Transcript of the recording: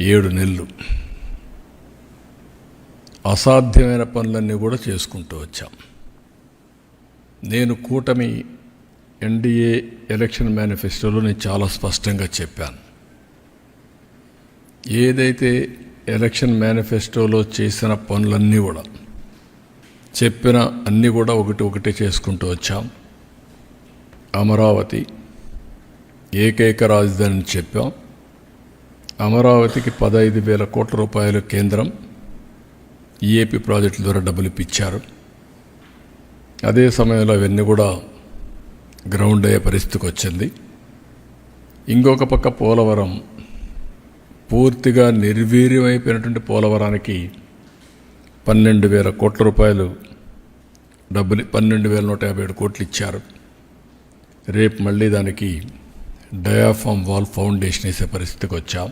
7 నెలలు అసాధ్యమైన పనులన్నీ కూడా చేసుకుంటూ వచ్చాం. నేను కూటమి ఎన్డీఏ ఎలక్షన్ మేనిఫెస్టోలో నేను చాలా స్పష్టంగా చెప్పాను. ఏదైతే ఎలక్షన్ మేనిఫెస్టోలో చేసిన పనులన్నీ కూడా చెప్పిన అన్నీ కూడా ఒకటి చేసుకుంటూ వచ్చాం. అమరావతి ఏకైక రాజధాని చెప్పాం. అమరావతికి 15,000 కోట్ల రూపాయలు కేంద్రం ఈఏపీ ప్రాజెక్టుల ద్వారా డబ్బులు ఇప్పించారు. అదే సమయంలో అవన్నీ కూడా గ్రౌండ్ అయ్యే పరిస్థితికి వచ్చింది. ఇంకొక పక్క పోలవరం పూర్తిగా నిర్వీర్యమైపోయినటువంటి పోలవరానికి 12,000 కోట్ల రూపాయలు డబ్బులు 12,157 కోట్లు ఇచ్చారు. రేపు మళ్ళీ దానికి డయాఫామ్ వాల్ ఫౌండేషన్ వేసే పరిస్థితికి వచ్చాం.